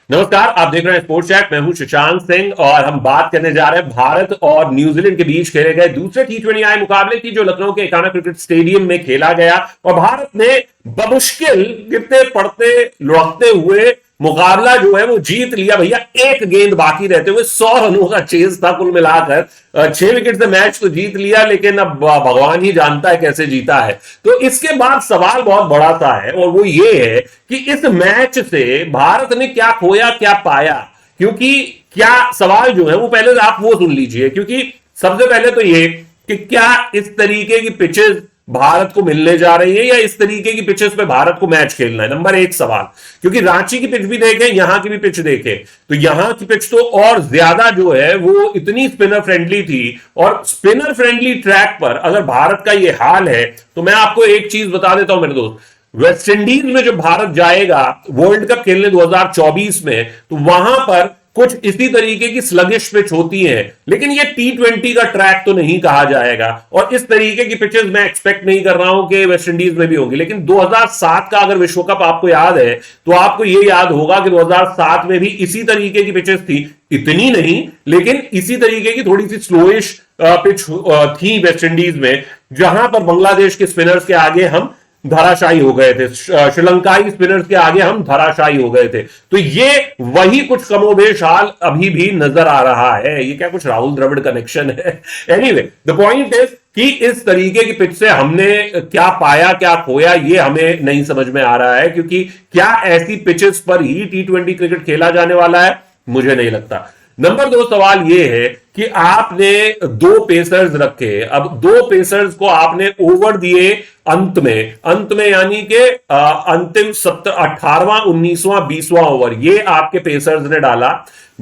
नमस्कार, आप देख रहे हैं स्पोर्ट्स चैट। मैं हूं शशांक सिंह और हम बात करने जा रहे हैं भारत और न्यूजीलैंड के बीच खेले गए दूसरे T20I मुकाबले की, जो लखनऊ के एकाना क्रिकेट स्टेडियम में खेला गया। और भारत ने बमुश्किल गिरते पड़ते लुढ़कते हुए मुकाबला जो है वो जीत लिया भैया। एक गेंद बाकी रहते हुए 100 रनों का चेज था कुल मिलाकर। 6 विकेट से मैच तो जीत लिया, लेकिन अब भगवान ही जानता है कैसे जीता है। तो इसके बाद सवाल बहुत बड़ा सा है और वो ये है कि इस मैच से भारत ने क्या खोया क्या पाया। क्योंकि क्या सवाल जो है वो पहले आप वो सुन लीजिए, क्योंकि सबसे पहले तो ये कि क्या इस तरीके की पिचेस भारत को मिलने जा रही है या इस तरीके की पिचेस पे भारत को मैच खेलना है, नंबर एक सवाल। क्योंकि रांची की पिच भी देखें, यहां की भी पिच देखें, तो यहां की पिच तो और ज्यादा जो है वो इतनी स्पिनर फ्रेंडली थी। और स्पिनर फ्रेंडली ट्रैक पर अगर भारत का ये हाल है तो मैं आपको एक चीज बता देता हूं मेरे दोस्त, वेस्ट इंडीज में जब भारत जाएगा वर्ल्ड कप खेलने 2024 में, तो वहां पर कुछ इसी तरीके की स्लगिश पिच होती है। लेकिन ये T20 का ट्रैक तो नहीं कहा जाएगा और इस तरीके की पिचेस मैं एक्सपेक्ट नहीं कर रहा हूं कि वेस्ट इंडीज में भी होंगी। लेकिन 2007 का अगर विश्व कप आपको याद है तो आपको ये याद होगा कि 2007 में भी इसी तरीके की पिचेस थी, इतनी नहीं लेकिन इसी तरीके की थोड़ी सी स्लोइश पिच थी वेस्ट इंडीज में, जहां पर बांग्लादेश के स्पिनर्स के आगे हम धराशायी हो गए थे, श्रीलंकाई स्पिनर्स के आगे हम धराशायी हो गए थे। तो ये वही कुछ कमोबेश हाल अभी भी नजर आ रहा है। ये क्या कुछ राहुल द्रविड़ कनेक्शन है? एनीवे द पॉइंट इज कि इस तरीके की पिच से हमने क्या पाया क्या खोया ये हमें नहीं समझ में आ रहा है। क्योंकि क्या ऐसी पिचेस पर ही T20 क्रिकेट खेला जाने वाला है? मुझे नहीं लगता। नंबर दो सवाल यह है कि आपने दो पेसर्स रखे, अब दो पेसर्स को आपने ओवर दिए अंत में यानी कि अंतिम 18वां 19वां 20वां ओवर ये आपके पेसर्स ने डाला।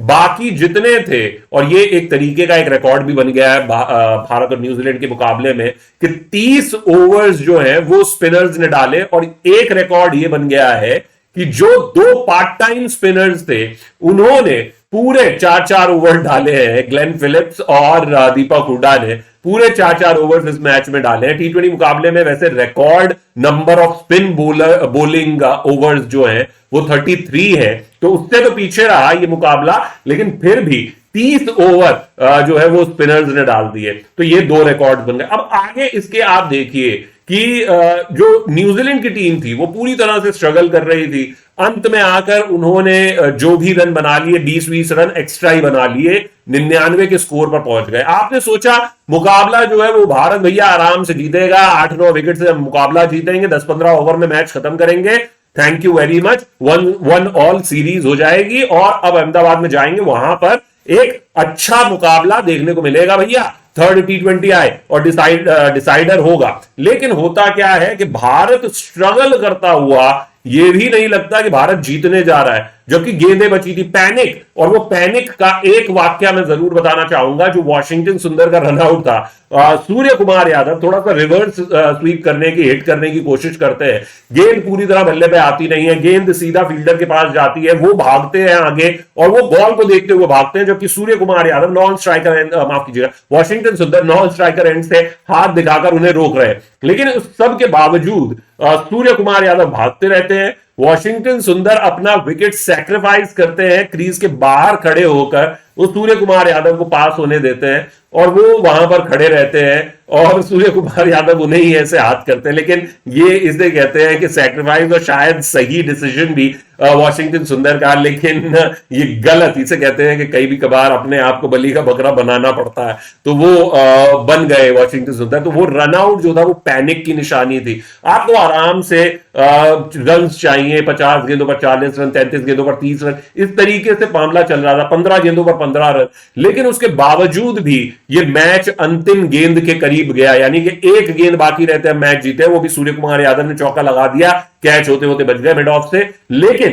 बाकी जितने थे, और ये एक तरीके का एक रिकॉर्ड भी बन गया है भारत और न्यूजीलैंड के मुकाबले में कि 30 ओवर्स जो है वो स्पिनर्स ने डाले। और एक रिकॉर्ड ये बन गया है कि जो दो पार्ट टाइम स्पिनर्स थे उन्होंने पूरे 4-4 ओवर डाले हैं। ग्लेन फिलिप्स और दीपक हुड्डा ने पूरे 4-4 ओवर इस मैच में डाले हैं। T20 मुकाबले में वैसे record number off spin bowling overs जो है वो 33 है, तो उससे तो पीछे रहा ये मुकाबला, लेकिन फिर भी 30 ओवर जो है वो स्पिनर्स ने डाल दिए। तो ये दो रिकॉर्ड बन गए। अब आगे इसके आप देखिए कि जो न्यूजीलैंड की टीम थी वो पूरी तरह से स्ट्रगल कर रही थी। अंत में आकर उन्होंने जो भी रन बना लिए 20-20 रन एक्स्ट्रा ही बना लिए, 99 के स्कोर पर पहुंच गए। आपने सोचा मुकाबला जो है वो भारत भैया आराम से जीतेगा, 8-9 विकेट से मुकाबला जीतेंगे, 10-15 ओवर में मैच खत्म करेंगे, thank you very much, 1-1 series हो जाएगी और अब अहमदाबाद में जाएंगे, वहां पर एक अच्छा मुकाबला देखने को मिलेगा भैया, थर्ड T20I और डिसाइडर होगा। लेकिन होता क्या है कि भारत स्ट्रगल करता हुआ ये भी नहीं लगता कि भारत जीतने जा रहा है, जबकि गेंदें बची थी। पैनिक, और वो पैनिक का एक वाक्य मैं जरूर बताना चाहूंगा, जो वॉशिंगटन सुंदर का रनआउट था। सूर्य कुमार यादव थोड़ा सा रिवर्स स्वीप करने की, हिट करने की कोशिश करते हैं, गेंद पूरी तरह बल्ले पे आती नहीं है, गेंद सीधा फील्डर के पास जाती है, वो भागते हैं आगे और वो बॉल को देखते हुए भागते हैं, जबकि सूर्य कुमार यादव नॉन स्ट्राइकर, माफ कीजिएगा, वॉशिंगटन सुंदर नॉन स्ट्राइकर एंड से हाथ दिखाकर उन्हें रोक रहे हैं। लेकिन उस सब के बावजूद सूर्य कुमार यादव भागते रहते हैं, वॉशिंगटन सुंदर अपना विकेट सैक्रिफाइस करते हैं, क्रीज के बाहर खड़े होकर वो सूर्य कुमार यादव को पास होने देते हैं और वो वहां पर खड़े रहते हैं और सूर्य कुमार यादव उन्हें ही ऐसे हाथ करते हैं। लेकिन ये इसे कहते हैं कि सैक्रिफाइस, और शायद सही डिसीजन भी वॉशिंगटन सुंदर का, लेकिन ये गलत, इसे कहते हैं कि कई भी कभार अपने आप को बलि का बकरा बनाना पड़ता है। तो वो बन गए वॉशिंगटन सुंदर। तो वो रनआउट जो था वो पैनिक की निशानी थी। आपको आराम से रन चाहिए, 50 गेंदों पर 40 रन, 33 गेंदों पर 30 रन, इस तरीके से मामला चल रहा था, 15 गेंदों पर 15 रन। लेकिन उसके बावजूद भी ये मैच अंतिम गेंद के करीब गया, यानी कि एक गेंद बाकी रहते हैं मैच जीते, वो भी सूर्य कुमार यादव ने चौका लगा दिया, कैच होते होते बच गए मिड ऑफ से। लेकिन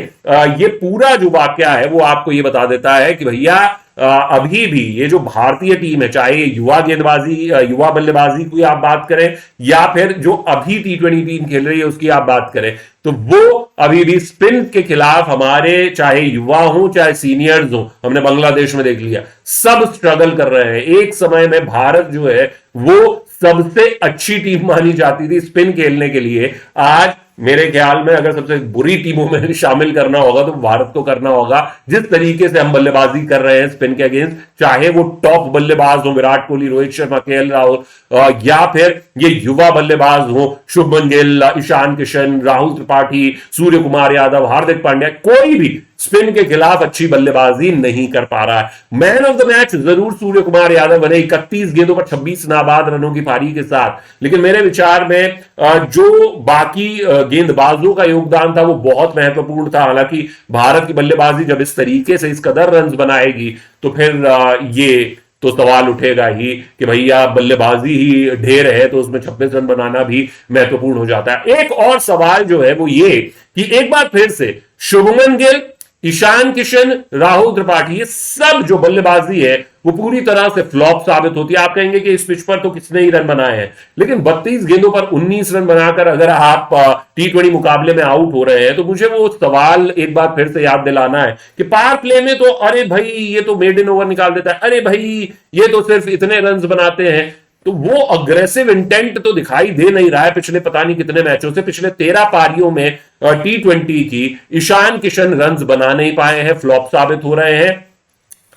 ये पूरा जो वाकया है वो आपको ये बता देता है कि भैया अभी भी ये जो भारतीय टीम है, चाहे युवा गेंदबाजी, युवा बल्लेबाजी की आप बात करें या फिर जो अभी T20 टीम खेल रही है उसकी आप बात करें, तो वो अभी भी स्पिन के खिलाफ हमारे, चाहे युवा हो चाहे सीनियर्स हो, हमने बांग्लादेश में देख लिया, सब स्ट्रगल कर रहे हैं। एक समय में भारत जो है वो सबसे अच्छी टीम मानी जाती थी स्पिन खेलने के लिए, आज मेरे ख्याल में अगर सबसे बुरी टीमों में शामिल करना होगा तो भारत को करना होगा। जिस तरीके से हम बल्लेबाजी कर रहे हैं स्पिन के अगेंस्ट, चाहे वो टॉप बल्लेबाज हो विराट कोहली, रोहित शर्मा, केएल राहुल, या फिर ये युवा बल्लेबाज हो शुभमन गिल, ईशान किशन, राहुल त्रिपाठी, सूर्य कुमार यादव, हार्दिक पांड्या, कोई भी स्पिन के खिलाफ अच्छी बल्लेबाजी नहीं कर पा रहा है। मैन ऑफ द मैच जरूर सूर्य कुमार यादव बने 31 गेंदों पर 26 नाबाद रनों की पारी के साथ, लेकिन मेरे विचार में जो बाकी गेंदबाजों का योगदान था वो बहुत महत्वपूर्ण था। हालांकि भारत की बल्लेबाजी जब इस तरीके से इस कदर रन बनाएगी तो फिर ये तो सवाल उठेगा ही कि भैया बल्लेबाजी ही ढेर है तो उसमें 26 रन बनाना भी महत्वपूर्ण हो जाता है। एक और सवाल जो है वो ये कि एक बार फिर से शुभमन गिल, ईशान किशन, राहुल त्रिपाठी, ये सब जो बल्लेबाजी है वो पूरी तरह से फ्लॉप साबित होती है। आप कहेंगे कि इस पिच पर तो किसने ही रन बनाए हैं, लेकिन 32 गेंदों पर 19 रन बनाकर अगर आप T20 मुकाबले में आउट हो रहे हैं तो मुझे वो सवाल एक बार फिर से याद दिलाना है कि पावर प्ले में तो अरे भाई ये तो मेडन ओवर निकाल देता है, अरे भाई ये तो सिर्फ इतने रन बनाते हैं। तो वो अग्रेसिव इंटेंट तो दिखाई दे नहीं रहा है पिछले पता नहीं कितने मैचों से। पिछले 13 पारियों में T20 की ईशान किशन रन्स बना नहीं पाए हैं, फ्लॉप साबित हो रहे हैं।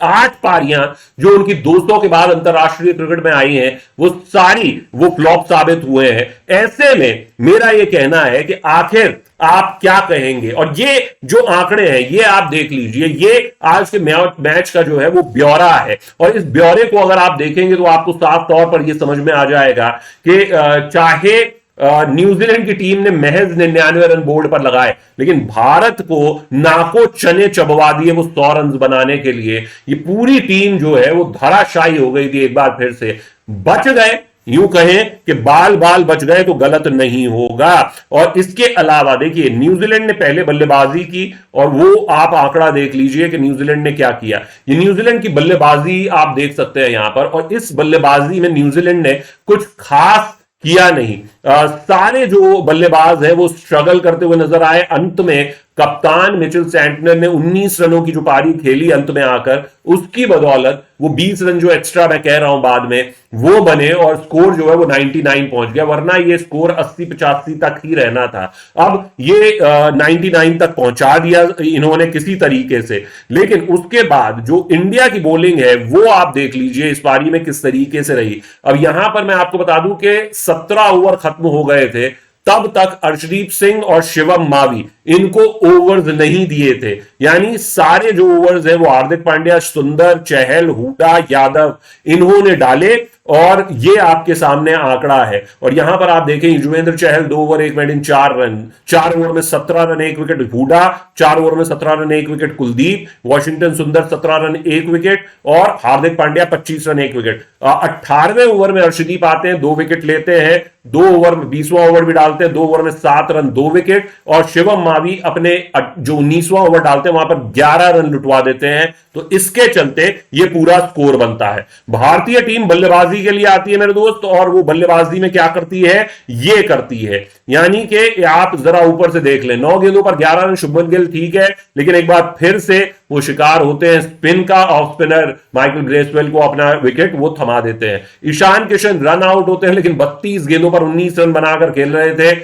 8 पारियां जो उनकी 200 के बाद अंतरराष्ट्रीय क्रिकेट में आई हैं वो सारी वो फ्लॉप साबित हुए हैं। ऐसे में मेरा ये कहना है कि आखिर आप क्या कहेंगे, और ये जो आंकड़े हैं ये आप देख लीजिए, ये आज के मैच का जो है वो ब्यौरा है, और इस ब्यौरे को अगर आप देखेंगे तो आपको साफ तौर पर यह समझ में आ जाएगा कि चाहे न्यूजीलैंड की टीम ने महज 99 रन बोर्ड पर लगाए, लेकिन भारत को नाको चने चबवा दिए वो 100 रन बनाने के लिए। ये पूरी टीम जो है वो धराशायी हो गई थी एक बार फिर से। बच गए, यूं कहें कि बाल बाल बच गए तो गलत नहीं होगा। और इसके अलावा देखिए न्यूजीलैंड ने पहले बल्लेबाजी की, और वो आप आंकड़ा देख लीजिए कि न्यूजीलैंड ने क्या किया। ये न्यूजीलैंड की बल्लेबाजी आप देख सकते हैं यहां पर, और इस बल्लेबाजी में न्यूजीलैंड ने कुछ खास किया नहीं। सारे जो बल्लेबाज हैं वो स्ट्रगल करते हुए नजर आए। अंत में कप्तान मिचेल सैंटनर ने 19 रनों की जो पारी खेली अंत में आकर, उसकी बदौलत वो 20 रन जो एक्स्ट्रा मैं कह रहा हूं बाद में वो बने, और स्कोर जो है वो 99 पहुंच गया, वरना ये स्कोर 80-85 तक ही रहना था। अब ये 99 तक पहुंचा दिया इन्होंने किसी तरीके से। लेकिन उसके बाद जो इंडिया की बॉलिंग है वो आप देख लीजिए इस पारी में किस तरीके से रही। अब यहां पर मैं आपको बता दूं कि 17 ओवर खत्म हो गए थे, तब तक अर्शदीप सिंह और शिवम मावी इनको ओवर्स नहीं दिए थे। यानी सारे जो ओवर्स है वो हार्दिक पांड्या, सुंदर, चहल, हुडा, यादव इन्होंने डाले, और ये आपके सामने आंकड़ा है। और यहां पर आप देखें Yuzvendra Chahal 2 over 1 maiden 4 run, 4 over में 17 रन 1 विकेट हुडा, 4 ओवर में 17 रन 1 विकेट कुलदीप, वॉशिंगटन सुंदर 17 रन 1 विकेट, और Hardik Pandya 25 run 1 wicket. 18वें over में अर्शदीप आते हैं, 2 विकेट लेते हैं, 2 ओवर में 20वां ओवर भी डालते हैं, 2 ओवर में 7 रन 2 विकेट, और शिवम मावी अपने जो 19वां ओवर डालते हैं वहां पर 11 रन लुटवा देते हैं। तो इसके चलते ये पूरा स्कोर बनता है। भारतीय टीम बल्लेबाजी के लिए आती है मेरे दोस्त, और वो बल्लेबाजी में क्या करती है, ये करती है, यानी कि आप जरा ऊपर से देख लें, 9 गेंदों पर 11 रन शुभमन गिल, ठीक है, लेकिन एक बार फिर से वो शिकार होते हैं स्पिन का। ऑफ स्पिनर माइकल ब्रेसवेल को अपना विकेट वो थमा देते हैं। ईशान किशन रन आउट होते हैं, लेकिन 32 गेंदों पर 19 रन बनाकर खेल रहे थे।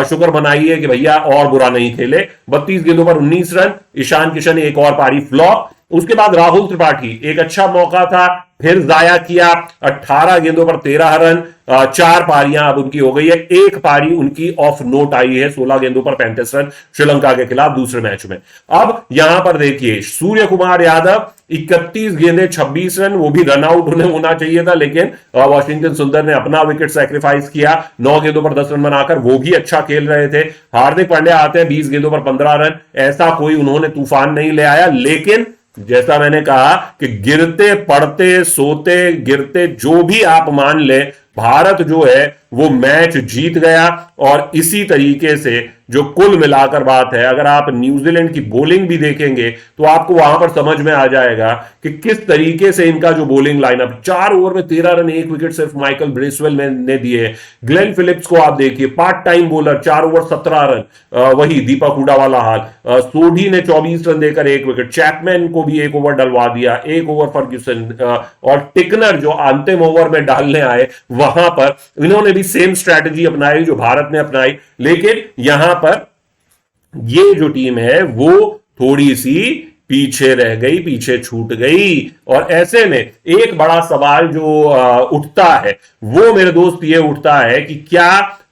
शुक्र मनाइए कि भैया और बुरा नहीं खेले, 32 गेंदों पर 19 रन। ईशान किशन एक और पारी फ्लॉप। उसके बाद राहुल त्रिपाठी, एक अच्छा मौका था, फिर जाया किया, 18 गेंदों पर 13 रन। 4 पारियां अब उनकी हो गई है, एक पारी उनकी ऑफ नोट आई है, 16 गेंदों पर 35 रन श्रीलंका के खिलाफ दूसरे मैच में। अब यहां पर देखिए सूर्य कुमार यादव 31 गेंदे 26 रन, वो भी रन आउट उन्हें होना चाहिए था, लेकिन वॉशिंगटन सुंदर ने अपना विकेट सैक्रिफाइस किया, 9 गेंदों पर 10 रन बनाकर, वो भी अच्छा खेल रहे थे। हार्दिक पांड्या आते हैं 20 गेंदों पर 15 रन, ऐसा कोई उन्होंने तूफान नहीं ले आया। लेकिन जैसा मैंने कहा कि गिरते पड़ते सोते गिरते जो भी आप मान ले, भारत जो है वो मैच जीत गया। और इसी तरीके से जो कुल मिलाकर बात है, अगर आप न्यूजीलैंड की बॉलिंग भी देखेंगे तो आपको वहां पर समझ में आ जाएगा कि किस तरीके से इनका जो बॉलिंग लाइनअप, 4 ओवर में 13 रन 1 विकेट सिर्फ माइकल ब्रेसवेल ने दिए। ग्लेन फिलिप्स को आप देखिए, part time bowler, 4 over 17 run, वही दीपक हुडा वाला हाल। सोढी ने 24 रन देकर 1 विकेट, चैपमैन को भी 1 ओवर डलवा दिया, 1 ओवर फर्ग्यूसन, और टिकनर जो अंतिम ओवर में डालने आए वहां पर इन्होंने भी सेम स्ट्रैटेजी अपनाई जो भारत ने अपनाई, लेकिन यहां पर ये जो टीम है वो थोड़ी सी पीछे रह गई, पीछे छूट गई। और ऐसे में एक बड़ा सवाल जो उठता है वो मेरे दोस्त ये उठता है कि क्या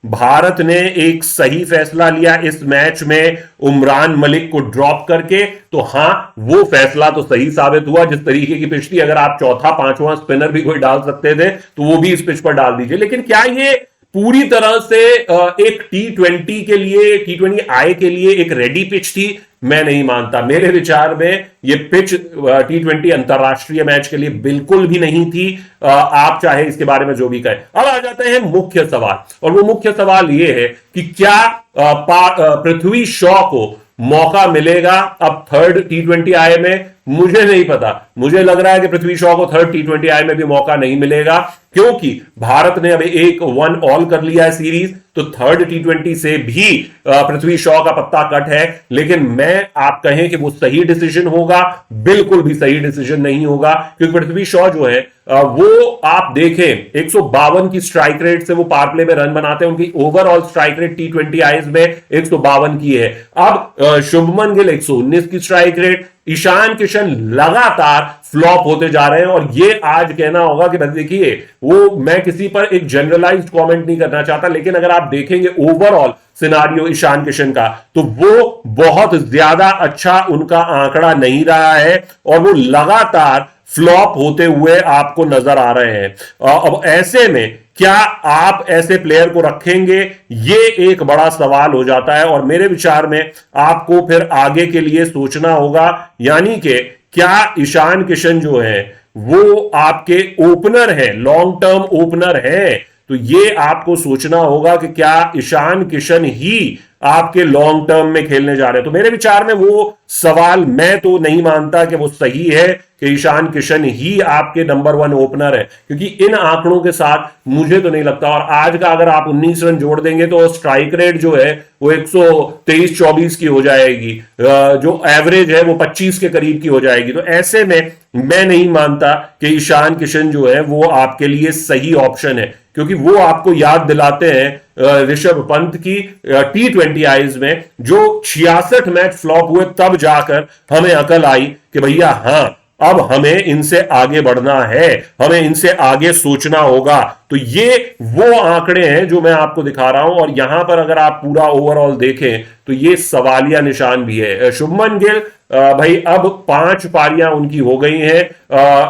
भारत ने एक सही फैसला लिया इस मैच में उमरान मलिक को ड्रॉप करके? तो हां, वो फैसला तो सही साबित हुआ। जिस तरीके की पिच थी, अगर आप चौथा पांचवां स्पिनर भी कोई डाल सकते थे तो वो भी इस पिच पर डाल दीजिए। लेकिन क्या ये पूरी तरह से एक T20 के लिए, T20I के लिए एक रेडी पिच थी? मैं नहीं मानता। मेरे विचार में ये पिच T20 अंतरराष्ट्रीय मैच के लिए बिल्कुल भी नहीं थी। आप चाहे इसके बारे में जो भी कहें। अब आ जाते हैं मुख्य सवाल, और वो मुख्य सवाल ये है कि क्या पृथ्वी शॉ को मौका मिलेगा अब थर्ड T20I में? मुझे नहीं पता। मुझे लग रहा है कि पृथ्वी शॉ को थर्ड T20I में भी मौका नहीं मिलेगा, क्योंकि भारत ने अभी 1-1 कर लिया है सीरीज, तो थर्ड T20 से भी पृथ्वी शॉ का पत्ता कट है। लेकिन मैं, आप कहें कि वो सही डिसीजन होगा, बिल्कुल भी सही डिसीजन नहीं होगा, क्योंकि पृथ्वी शॉ जो है वो आप देखें 152 की स्ट्राइक रेट से वो पावर प्ले में रन बनाते हैं। उनकी ओवरऑल स्ट्राइक रेट T20Is में 152 की है। अब शुभमन गिल 119 की स्ट्राइक रेट, ईशान किशन लगातार फ्लॉप होते जा रहे हैं। और ये आज कहना होगा कि देखिए, वो मैं किसी पर एक जनरलाइज्ड कमेंट नहीं करना चाहता, लेकिन अगर आप देखेंगे ओवरऑल सिनारियो ईशान किशन का, तो वो बहुत ज्यादा अच्छा उनका आंकड़ा नहीं रहा है और वो लगातार फ्लॉप होते हुए आपको नजर आ रहे हैं। अब ऐसे में क्या आप ऐसे प्लेयर को रखेंगे? ये एक बड़ा सवाल हो जाता है, और मेरे विचार में आपको फिर आगे के लिए सोचना होगा। यानी कि क्या ईशान किशन जो है वो आपके ओपनर है, लॉन्ग टर्म ओपनर है? तो ये आपको सोचना होगा कि क्या ईशान किशन ही आपके लॉन्ग टर्म में खेलने जा रहे हैं। तो मेरे विचार में वो सवाल, मैं तो नहीं मानता कि वो सही है कि ईशान किशन ही आपके नंबर 1 ओपनर है, क्योंकि इन आंकड़ों के साथ मुझे तो नहीं लगता। और आज का अगर आप 19 रन जोड़ देंगे तो स्ट्राइक रेट जो है वो 123-24 की हो जाएगी, जो एवरेज है वो 25 के करीब की हो जाएगी। तो ऐसे में मैं नहीं मानता कि ईशान किशन जो है वो आपके लिए सही ऑप्शन है, क्योंकि वो आपको याद दिलाते हैं ऋषभ पंत की T20Is में जो 66 मैच फ्लॉप हुए, तब जाकर हमें अकल आई कि भैया हां, अब हमें इनसे आगे बढ़ना है, हमें इनसे आगे सोचना होगा। तो ये वो आंकड़े हैं जो मैं आपको दिखा रहा हूं, और यहां पर अगर आप पूरा ओवरऑल देखें तो ये सवालिया निशान भी है। शुभमन गिल भाई अब 5 पारियां उनकी हो गई हैं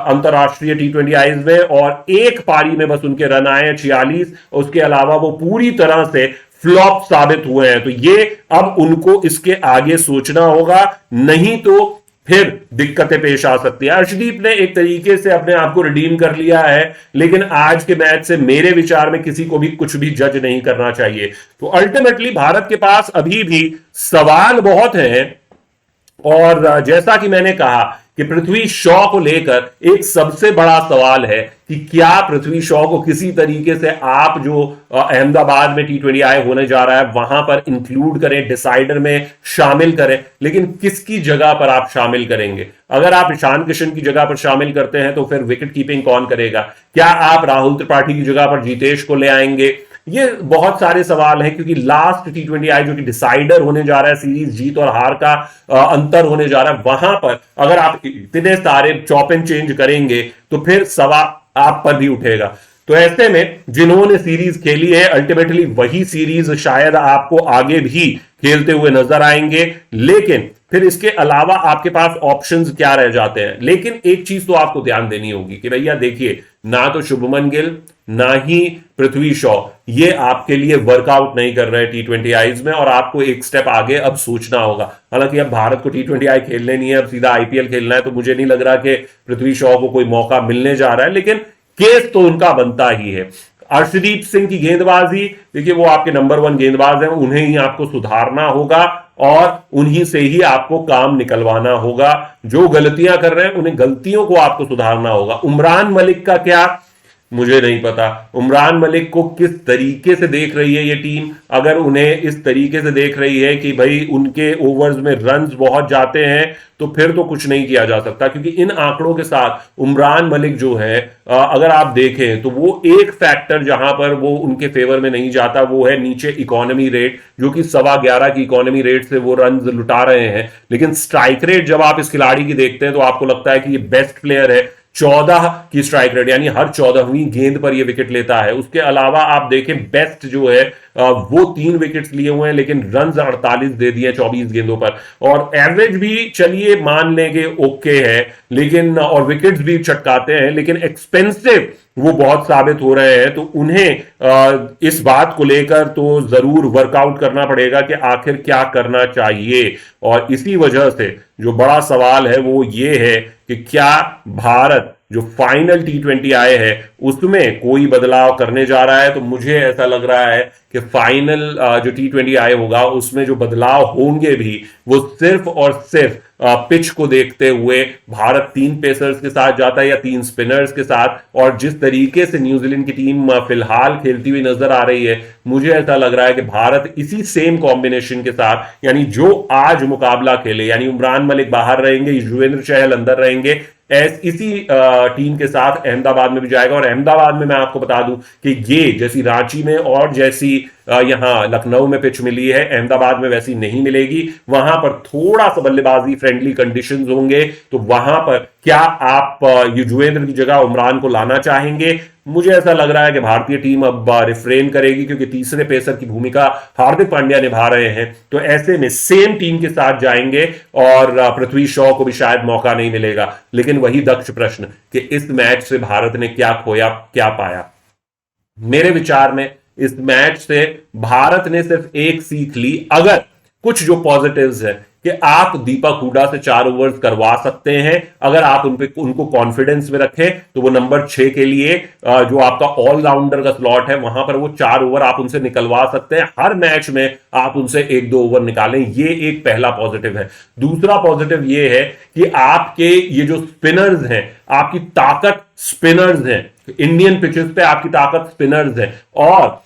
अंतरराष्ट्रीय T20Is में, और एक पारी में बस उनके रन आए हैं 46। उसके अलावा वो पूरी तरह से फ्लॉप साबित हुए हैं। तो ये अब उनको इसके आगे सोचना होगा, नहीं तो फिर दिक्कतें पेश आ सकती है। अर्शदीप ने एक तरीके से अपने आप को रिडीम कर लिया है, लेकिन आज के मैच से मेरे विचार में किसी को भी कुछ भी जज नहीं करना चाहिए। तो अल्टीमेटली भारत के पास अभी भी सवाल बहुत हैं, और जैसा कि मैंने कहा कि पृथ्वी शॉ को लेकर एक सबसे बड़ा सवाल है कि क्या पृथ्वी शॉ को किसी तरीके से आप जो अहमदाबाद में T20I होने जा रहा है वहां पर इंक्लूड करें, डिसाइडर में शामिल करें। लेकिन किसकी जगह पर आप शामिल करेंगे? अगर आप ईशान किशन की जगह पर शामिल करते हैं तो फिर विकेट कीपिंग कौन करेगा? क्या आप राहुल त्रिपाठी की जगह पर जितेश को ले आएंगे? ये बहुत सारे सवाल हैं, क्योंकि लास्ट T20I जो कि डिसाइडर होने जा रहा है, सीरीज जीत और हार का अंतर होने जा रहा है, वहां पर अगर आप इतने सारे चॉप एंड चेंज करेंगे तो फिर सवाल आप पर भी उठेगा। तो ऐसे में जिन्होंने सीरीज खेली है, अल्टीमेटली वही सीरीज शायद आपको आगे भी खेलते हुए नजर आएंगे। लेकिन फिर इसके अलावा आपके पास ऑप्शंस क्या रह जाते हैं? लेकिन एक चीज तो आपको ध्यान देनी होगी कि भैया देखिए, ना तो शुभमन गिल ना ही पृथ्वी शॉ ये आपके लिए वर्कआउट नहीं कर रहे T20Is में, और आपको एक स्टेप आगे अब सोचना होगा। हालांकि अब भारत को T20I खेलने नहीं है, अब सीधा IPL खेलना है, तो मुझे नहीं लग रहा कि पृथ्वी शॉ को कोई मौका मिलने जा रहा है, लेकिन केस तो उनका बनता ही है। अर्शदीप सिंह की गेंदबाजी, देखिए वो आपके नंबर 1 गेंदबाज हैं, उन्हें ही आपको सुधारना होगा और उन्हीं से ही आपको काम निकलवाना होगा। जो गलतियां कर रहे हैं उन्हें गलतियों को आपको सुधारना होगा। उमरान मलिक का क्या? मुझे नहीं पता। उमरान मलिक को किस तरीके से देख रही है ये टीम, अगर उन्हें इस तरीके से देख रही है कि भाई उनके ओवर्स में रन्स बहुत जाते हैं, तो फिर तो कुछ नहीं किया जा सकता, क्योंकि इन आंकड़ों के साथ उमरान मलिक जो है, अगर आप देखें तो वो एक फैक्टर जहां पर वो उनके फेवर में नहीं जाता वो है नीचे इकोनॉमी रेट, जो कि 11.25 की इकोनॉमी रेट से वो रन लुटा रहे हैं। लेकिन स्ट्राइक रेट जब आप इस खिलाड़ी की देखते हैं तो आपको लगता है कि ये बेस्ट प्लेयर है। 14 की स्ट्राइक रेट, यानी हर 14वीं गेंद पर ये विकेट लेता है। उसके अलावा आप देखें बेस्ट जो है वो 3 विकेट्स लिए हुए हैं, लेकिन रन 48 दे दिए 24 गेंदों पर। और एवरेज भी चलिए मान लेंगे ओके है, लेकिन और विकेट्स भी चटकाते हैं, लेकिन एक्सपेंसिव वो बहुत साबित हो रहे हैं। तो उन्हें इस बात को लेकर तो जरूर वर्कआउट करना पड़ेगा कि आखिर क्या करना चाहिए। और इसी वजह से जो बड़ा सवाल है वो ये है कि क्या भारत जो फाइनल T20 आए हैं उसमें कोई बदलाव करने जा रहा है। तो मुझे ऐसा लग रहा है कि फाइनल जो T20 आए होगा उसमें जो बदलाव होंगे भी वो सिर्फ और सिर्फ पिच को देखते हुए, भारत 3 पेसर्स के साथ जाता है या 3 स्पिनर्स के साथ, और जिस तरीके से न्यूजीलैंड की टीम फिलहाल खेलती हुई नजर आ रही है, मुझे ऐसा लग रहा है कि भारत इसी सेम कॉम्बिनेशन के साथ, यानी जो आज मुकाबला खेले, यानी उमरान मलिक बाहर रहेंगे, युजवेंद्र चहल अंदर रहेंगे, इसी टीम के साथ अहमदाबाद में भी जाएगा। और अहमदाबाद में मैं आपको बता दूं कि ये जैसी रांची में और जैसी यहां लखनऊ में पिच मिली है, अहमदाबाद में वैसी नहीं मिलेगी। वहां पर थोड़ा सा बल्लेबाजी फ्रेंडली कंडीशंस होंगे। तो वहां पर क्या आप युजवेंद्र की जगह उमरान को लाना चाहेंगे? मुझे ऐसा लग रहा है कि भारतीय टीम अब रिफ्रेन करेगी, क्योंकि तीसरे पेसर की भूमिका हार्दिक पांड्या निभा रहे हैं। तो ऐसे में सेम टीम के साथ जाएंगे और पृथ्वी शॉ को भी शायद मौका नहीं मिलेगा। लेकिन वही दक्ष प्रश्न कि इस मैच से भारत ने क्या खोया, क्या पाया? मेरे विचार में इस मैच से भारत ने सिर्फ एक सीख ली। अगर कुछ जो पॉजिटिव्स है कि आप दीपक हुडा से 4 ओवर्स करवा सकते हैं, अगर आप उनको कॉन्फिडेंस में रखें, तो वो नंबर 6 के लिए जो आपका ऑलराउंडर का स्लॉट है वहां पर वो 4 ओवर आप उनसे निकलवा सकते हैं। हर मैच में आप उनसे 1-2 ओवर निकालें, ये एक पहला पॉजिटिव है। दूसरा पॉजिटिव ये है कि आपके ये जो स्पिनर्स हैं, आपकी ताकत स्पिनर्स हैं, इंडियन पिचेस पे आपकी ताकत स्पिनर्स है। और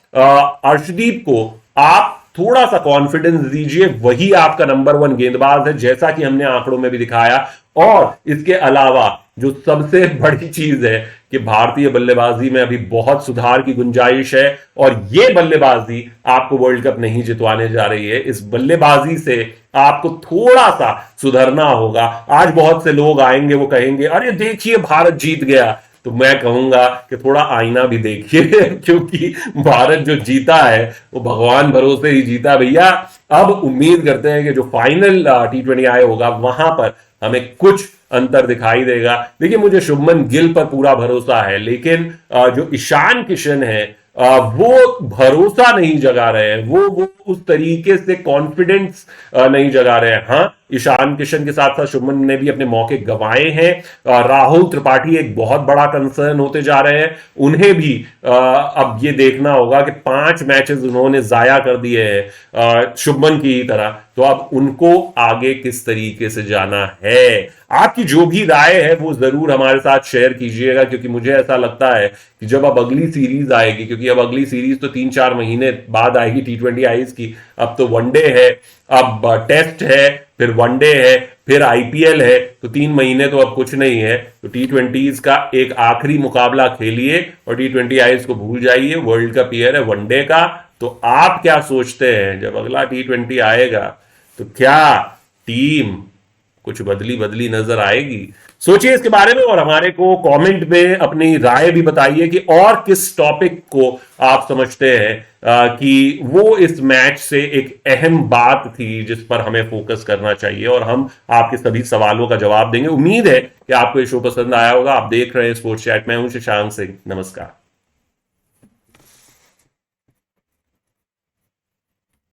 अर्शदीप को आप थोड़ा सा कॉन्फिडेंस दीजिए, वही आपका नंबर 1 गेंदबाज है, जैसा कि हमने आंकड़ों में भी दिखाया। और इसके अलावा जो सबसे बड़ी चीज है कि भारतीय बल्लेबाजी में अभी बहुत सुधार की गुंजाइश है, और यह बल्लेबाजी आपको वर्ल्ड कप नहीं जितवाने जा रही है। इस बल्लेबाजी से आपको थोड़ा सा सुधरना होगा। आज बहुत से लोग आएंगे, वो कहेंगे अरे देखिए भारत जीत गया, तो मैं कहूंगा कि थोड़ा आईना भी देखिए क्योंकि भारत जो जीता है वो भगवान भरोसे ही जीता भैया। अब उम्मीद करते हैं कि जो फाइनल T20 आए होगा वहां पर हमें कुछ अंतर दिखाई देगा। देखिए, मुझे शुभमन गिल पर पूरा भरोसा है, लेकिन जो ईशान किशन है वो भरोसा नहीं जगा रहे हैं, वो उस तरीके से कॉन्फिडेंस नहीं जगा रहे हैं। हाँ, ईशान किशन के साथ साथ शुभमन ने भी अपने मौके गंवाए हैं। राहुल त्रिपाठी एक बहुत बड़ा कंसर्न होते जा रहे हैं। उन्हें भी अब ये देखना होगा कि 5 मैचेस उन्होंने जाया कर दिए हैं शुभमन की तरह। तो अब उनको आगे किस तरीके से जाना है? आपकी जो भी राय है वो जरूर हमारे साथ शेयर कीजिएगा, क्योंकि मुझे ऐसा लगता है कि जब अब अगली सीरीज आएगी, क्योंकि अब अगली सीरीज तो 3-4 महीने बाद आएगी T20 आईज की। अब तो वनडे है, अब टेस्ट है, फिर वनडे है, फिर IPL है, तो 3 महीने तो अब कुछ नहीं है। तो T20s का एक आखिरी मुकाबला खेलिए और T20 आईज को भूल जाइए। वर्ल्ड कप ईयर है वनडे का। तो आप क्या सोचते हैं, जब अगला T20 आएगा तो क्या टीम कुछ बदली नजर आएगी? सोचिए इसके बारे में और हमारे को कमेंट में अपनी राय भी बताइए कि और किस टॉपिक को आप समझते हैं कि वो इस मैच से एक अहम बात थी जिस पर हमें फोकस करना चाहिए, और हम आपके सभी सवालों का जवाब देंगे। उम्मीद है कि आपको ये शो पसंद आया होगा। आप देख रहे हैं स्पोर्ट्स चैट में, हूं शशांक सिंह। नमस्कार।